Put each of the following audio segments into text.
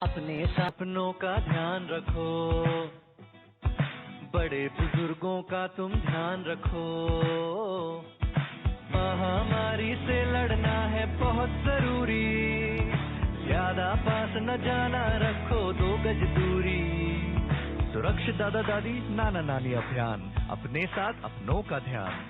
अपने सपनों का ध्यान रखो, बड़े बुजुर्गों का तुम ध्यान रखो। महामारी से लड़ना है बहुत जरूरी, ज्यादा पास न जाना, रखो 2 गज दूरी। सुरक्षित दादा दादी नाना नानी अभियान, अपने साथ अपनों का ध्यान।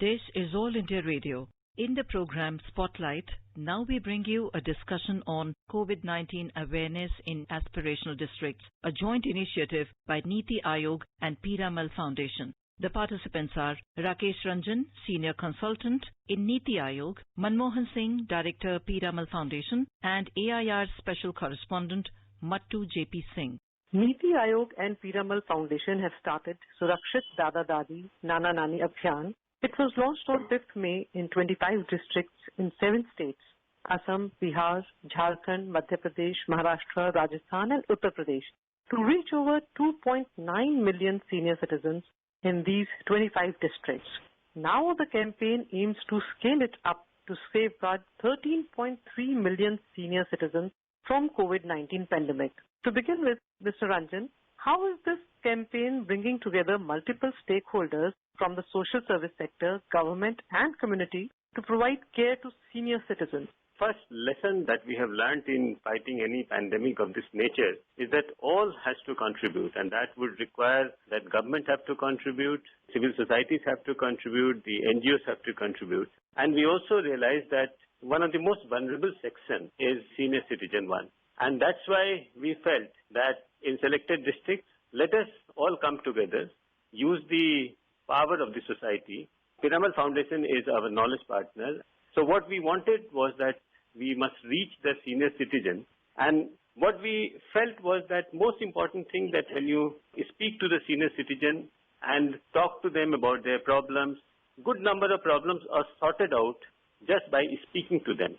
This is All India Radio. In the program Spotlight, now we bring you a discussion on COVID-19 awareness in aspirational districts, a joint initiative by Niti Aayog and Piramal Foundation. The participants are Rakesh Ranjan, Senior Consultant in Niti Aayog, Manmohan Singh, Director, Piramal Foundation, and AIR Special Correspondent, Mattu JP Singh. Niti Aayog and Piramal Foundation have started Surakshit Dada Dadi Nana Nani Abhiyan. It was launched on 5th May in 25 districts in 7 states: Assam, Bihar, Jharkhand, Madhya Pradesh, Maharashtra, Rajasthan and Uttar Pradesh, to reach over 2.9 million senior citizens in these 25 districts. Now the campaign aims to scale it up to safeguard 13.3 million senior citizens from COVID-19 pandemic. To begin with, Mr. Ranjan, how is this campaign bringing together multiple stakeholders from the social service sector, government and community to provide care to senior citizens? First lesson that we have learned in fighting any pandemic of this nature is that all has to contribute, and that would require that government have to contribute, civil societies have to contribute, the NGOs have to contribute. And we also realize that one of the most vulnerable section is senior citizen one. And that's why we felt that in selected districts, let us all come together, use the power of the society. Piramal Foundation is our knowledge partner. So what we wanted was that we must reach the senior citizen. And what we felt was that most important thing, that when you speak to the senior citizen and talk to them about their problems, good number of problems are sorted out just by speaking to them.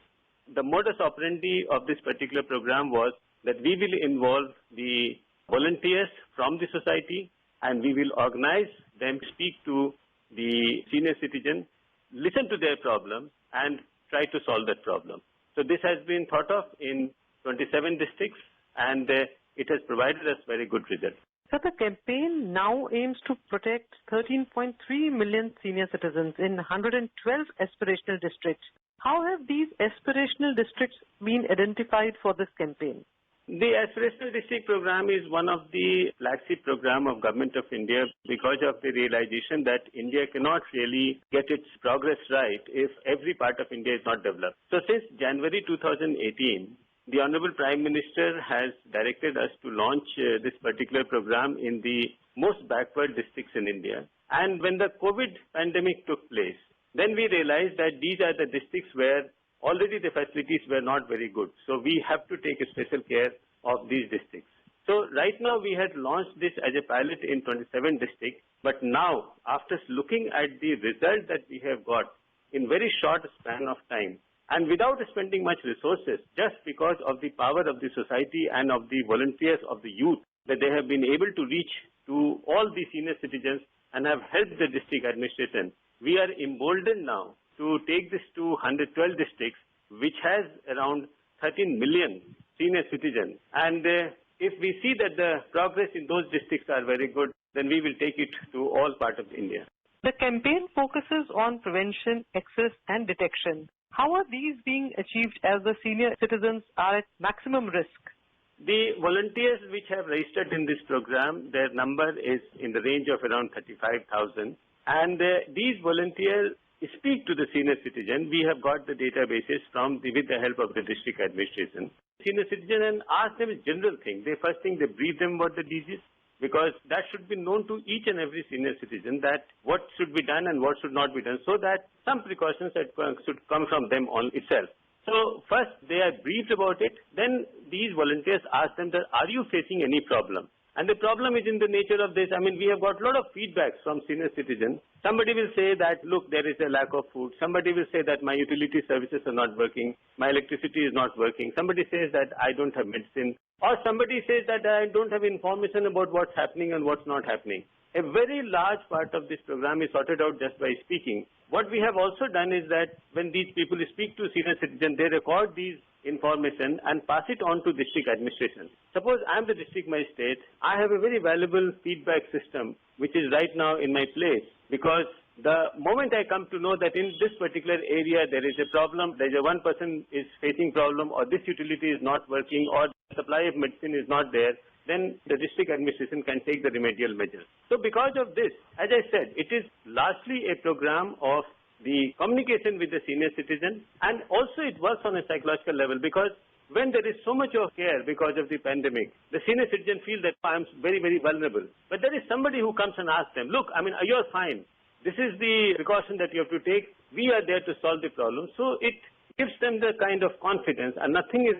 The modus operandi of this particular program was that we will involve the volunteers from the society and we will organize them, speak to the senior citizen, listen to their problem and try to solve that problem. So this has been thought of in 27 districts and it has provided us very good results. So the campaign now aims to protect 13.3 million senior citizens in 112 aspirational districts. How have these aspirational districts been identified for this campaign? The Aspirational District Program is one of the flagship program of Government of India because of the realization that India cannot really get its progress right if every part of India is not developed. So since January 2018, the Honorable Prime Minister has directed us to launch this particular program in the most backward districts in India. And when the COVID pandemic took place, then we realized that these are the districts where already the facilities were not very good. So we have to take a special care of these districts. So right now we had launched this as a pilot in 27 districts. But now, after looking at the result that we have got in very short span of time, and without spending much resources, just because of the power of the society and of the volunteers of the youth, that they have been able to reach to all the senior citizens and have helped the district administration, we are emboldened now to take this to 112 districts, which has around 13 million senior citizens. And if we see that the progress in those districts are very good, then we will take it to all parts of India. The campaign focuses on prevention, access and detection. How are these being achieved as the senior citizens are at maximum risk? The volunteers which have registered in this program, their number is in the range of around 35,000. And these volunteers speak to the senior citizen. We have got the databases with the help of the district administration. Senior citizen and ask them a general thing. First thing, they brief them about the disease, because that should be known to each and every senior citizen, that what should be done and what should not be done, so that some precautions that should come from them on itself. So first they are briefed about it, then these volunteers ask them that, are you facing any problem? And the problem is in the nature of this. I mean, we have got a lot of feedbacks from senior citizens. Somebody will say that, look, there is a lack of food. Somebody will say that my utility services are not working. My electricity is not working. Somebody says that I don't have medicine. Or somebody says that I don't have information about what's happening and what's not happening. A very large part of this program is sorted out just by speaking. what we have also done is that when these people speak to senior citizens, they record these information and pass it on to district administration. Suppose I am the district magistrate, I have a very valuable feedback system which is right now in my place, because the moment I come to know that in this particular area there is a problem, there is one person is facing problem, or this utility is not working, or the supply of medicine is not there, then the district administration can take the remedial measures. So because of this, as I said, it is largely a program of the communication with the senior citizen, and also it works on a psychological level, because when there is so much of care because of the pandemic, the senior citizen feels that I am very, very vulnerable. But there is somebody who comes and asks them, look, I mean, you're fine. This is the precaution that you have to take. We are there to solve the problem. So it gives them the kind of confidence, and nothing is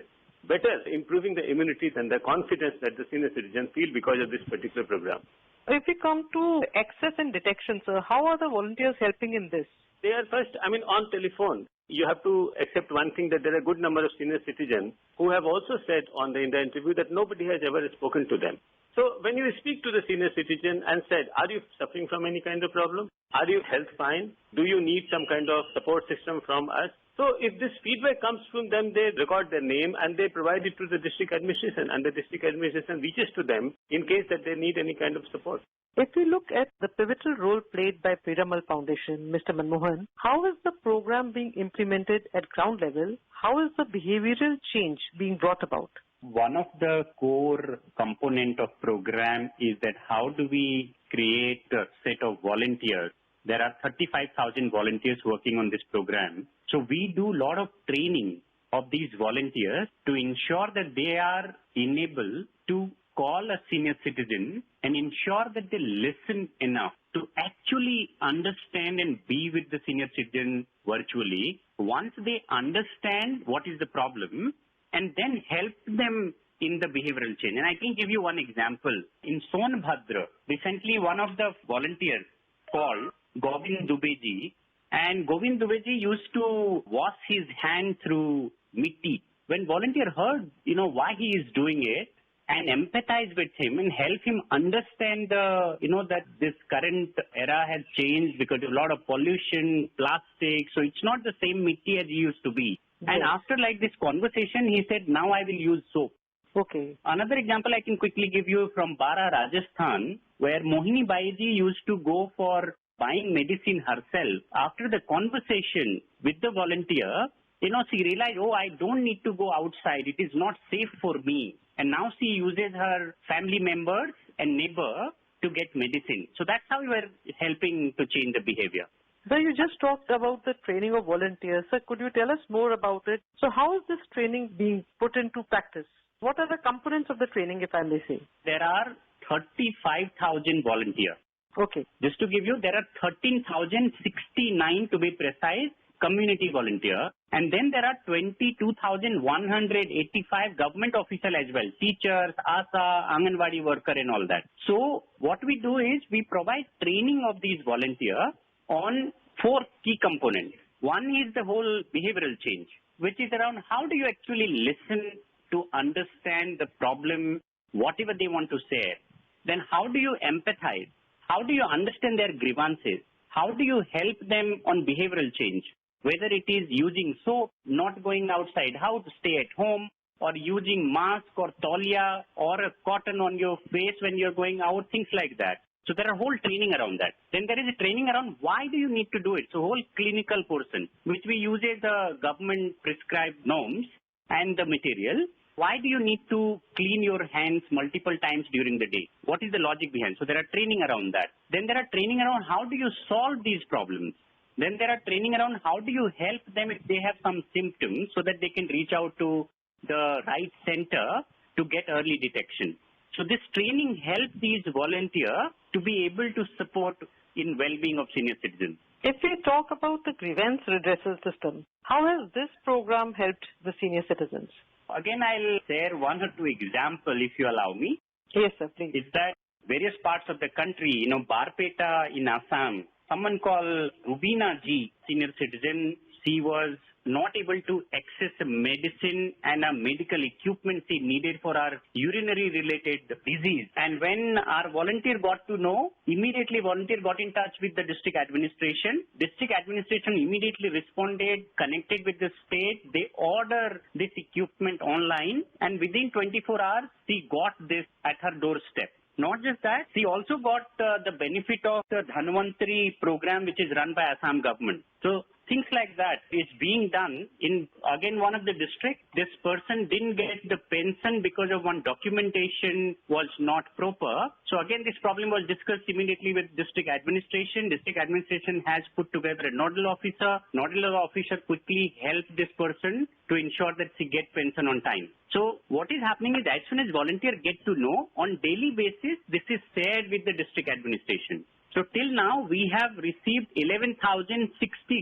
better improving the immunity than the confidence that the senior citizens feel because of this particular program. If we come to access and detection, sir, how are the volunteers helping in this? They are first, on telephone. You have to accept one thing, that there are a good number of senior citizens who have also said in the interview that nobody has ever spoken to them. So when you speak to the senior citizen and said, are you suffering from any kind of problem? Are you health fine? Do you need some kind of support system from us? So if this feedback comes from them, they record their name and they provide it to the district administration, and the district administration reaches to them in case that they need any kind of support. If we look at the pivotal role played by Piramal Foundation, Mr. Manmohan, how is the program being implemented at ground level? How is the behavioral change being brought about? One of the core component of program is that how do we create a set of volunteers. There are 35,000 volunteers working on this program. So we do a lot of training of these volunteers to ensure that they are enabled to call a senior citizen and ensure that they listen enough to actually understand and be with the senior citizen virtually. Once they understand what is the problem, and then help them in the behavioral change. And I can give you one example. In Sonbhadra, recently one of the volunteers called Govind Dubeji, and Govind Dubeji used to wash his hand through mitti. When volunteer heard, why he is doing it, and empathize with him and help him understand that this current era has changed because of a lot of pollution, plastic, so it's not the same mitti as it used to be. Yes. And after this conversation, he said, now I will use soap. Okay. Another example I can quickly give you from Bara, Rajasthan, where Mohini Baiji used to go for buying medicine herself. After the conversation with the volunteer, she realized, I don't need to go outside. It is not safe for me. And now she uses her family members and neighbor to get medicine. So that's how we are helping to change the behavior. Sir, you just talked about the training of volunteers. Sir, could you tell us more about it? So how is this training being put into practice? What are the components of the training, if I may say? There are 35,000 volunteers. Okay. Just to give you, there are 13,069 to be precise, community volunteer. And then there are 22,185 government official as well, teachers, ASA, Anganwadi worker and all that. So what we do is we provide training of these volunteers on 4 key components. One is the whole behavioral change, which is around how do you actually listen to understand the problem, whatever they want to share. Then how do you empathize? How do you understand their grievances? How do you help them on behavioral change? Whether it is using soap, not going outside, how to stay at home, or using mask or taulia or a cotton on your face when you're going out, things like that. So there are whole training around that. Then there is a training around why do you need to do it. So whole clinical portion, which we use as the government prescribed norms and the material. Why do you need to clean your hands multiple times during the day? What is the logic behind? So there are training around that. Then there are training around how do you solve these problems. Then there are training around how do you help them if they have some symptoms so that they can reach out to the right center to get early detection. So this training helps these volunteers to be able to support in well-being of senior citizens. If we talk about the grievance redressal system, how has this program helped the senior citizens? Again, I'll share 1 or 2 examples if you allow me. Yes, sir, please. Is that various parts of the country, Barpeta in Assam, someone called Rubina Ji, senior citizen, she was not able to access medicine and medical equipment needed for our urinary related disease. And when our volunteer got to know, immediately volunteer got in touch with the district administration. District administration immediately responded, connected with the state. They order this equipment online, and within 24 hours, she got this at her doorstep. Not just that, she also got the benefit of the Dhanvantari program, which is run by Assam government. So things like that is being done in, again, one of the districts. This person didn't get the pension because of one documentation was not proper. So again, this problem was discussed immediately with district administration. District administration has put together a nodal officer. Nodal officer quickly helped this person to ensure that she gets pension on time. So what is happening is, as soon as volunteers get to know, on daily basis, this is shared with the district administration. So till now, we have received 11,060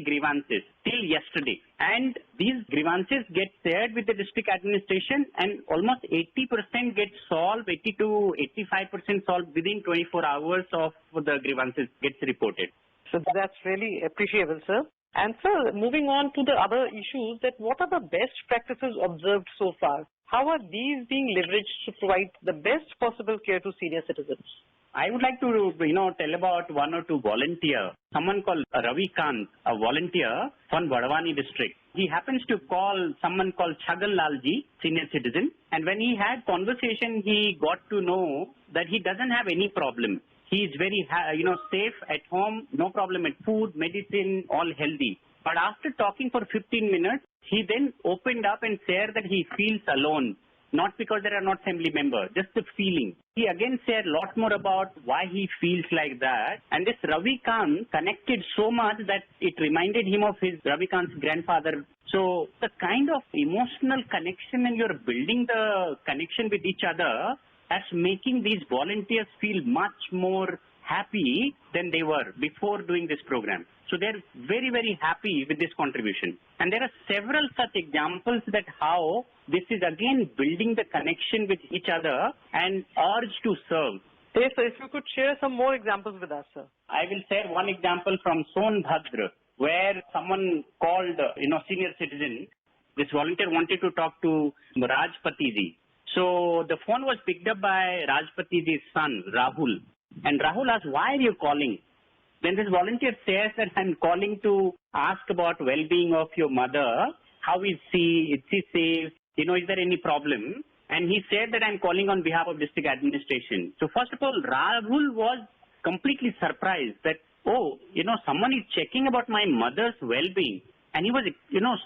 grievances till yesterday. And these grievances get shared with the district administration, and almost 80% get solved, 80 to 85% solved within 24 hours of the grievances gets reported. So that's really appreciable, sir. And sir, moving on to the other issues, that what are the best practices observed so far? How are these being leveraged to provide the best possible care to senior citizens? I would like to, tell about one or two volunteers. Someone called Ravi Kant, a volunteer from Vadavani district. He happens to call someone called Chagan Lalji, senior citizen. And when he had conversation, he got to know that he doesn't have any problem. He is very, safe at home, no problem at food, medicine, all healthy. But after talking for 15 minutes, he then opened up and said that he feels alone. Not because there are not family members, just the feeling. He again shared a lot more about why he feels like that. And this Ravi Kant connected so much that it reminded him of his Ravi Kant's grandfather. So the kind of emotional connection, and you're building the connection with each other, that's making these volunteers feel much more happy than they were before doing this program. So they're very, very happy with this contribution. And there are several such examples that how this is again building the connection with each other and urge to serve. Yes, sir, if you could share some more examples with us, sir. I will share one example from Sonbhadra, where someone called, senior citizen. This volunteer wanted to talk to Rajpatiji. So the phone was picked up by Rajpatiji's son, Rahul. And Rahul asked, why are you calling? Then this volunteer says that I'm calling to ask about well-being of your mother. How is she? Is she safe? Is there any problem? And he said that I'm calling on behalf of district administration. So first of all, Rahul was completely surprised that, someone is checking about my mother's well-being. And he was,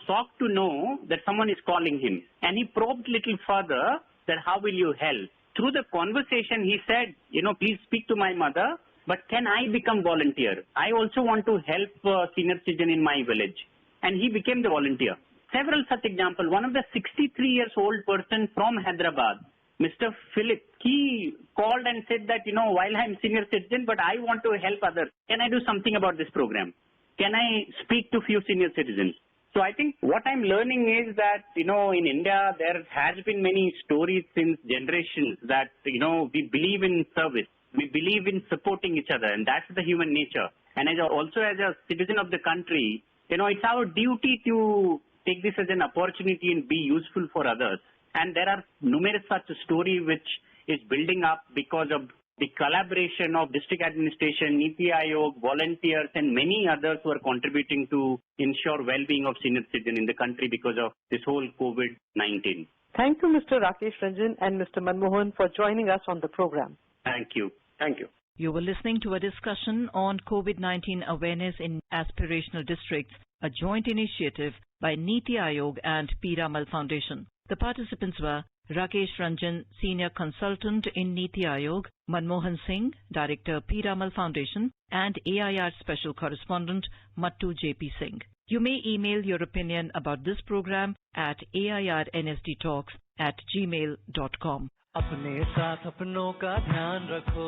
shocked to know that someone is calling him. And he probed a little further that how will you help? Through the conversation, he said, please speak to my mother, but can I become volunteer? I also want to help senior citizen in my village. And he became the volunteer. Several such examples. One of the 63-year-old person from Hyderabad, Mr. Philip, he called and said that, while I'm senior citizen, but I want to help others. Can I do something about this program? Can I speak to few senior citizens? So I think what I'm learning is that, in India, there has been many stories since generations that, we believe in service. We believe in supporting each other, and that's the human nature. And also as a citizen of the country, it's our duty to take this as an opportunity and be useful for others. And there are numerous such stories which is building up because of the collaboration of district administration, Niti Aayog, volunteers, and many others who are contributing to ensure well-being of senior citizens in the country because of this whole COVID-19. Thank you, Mr. Rakesh Ranjan and Mr. Manmohan, for joining us on the program. Thank you. Thank you. You were listening to a discussion on COVID-19 awareness in aspirational districts, a joint initiative by Niti Aayog and Piramal Foundation. The participants were Rakesh Ranjan, Senior Consultant in Niti Aayog, Manmohan Singh, Director, Piramal Foundation, and AIR Special Correspondent, Mattu JP Singh. You may email your opinion about this program at airnsdtalks@gmail.com. अपने साथ अपनों का ध्यान रखो,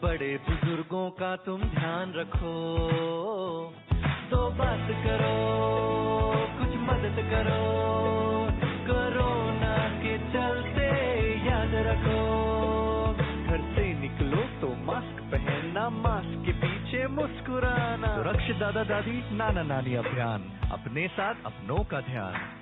बड़े बुजुर्गों का तुम ध्यान रखो, तो बात करो, कुछ मदद करो, कोरोना के चलते याद रखो, घर से निकलो तो मास्क पहनना, मास्क के पीछे मुस्कुराना, सुरक्षित सुरक्षित दादा दादी नाना नानी अभियान, अपने साथ अपनों का ध्यान।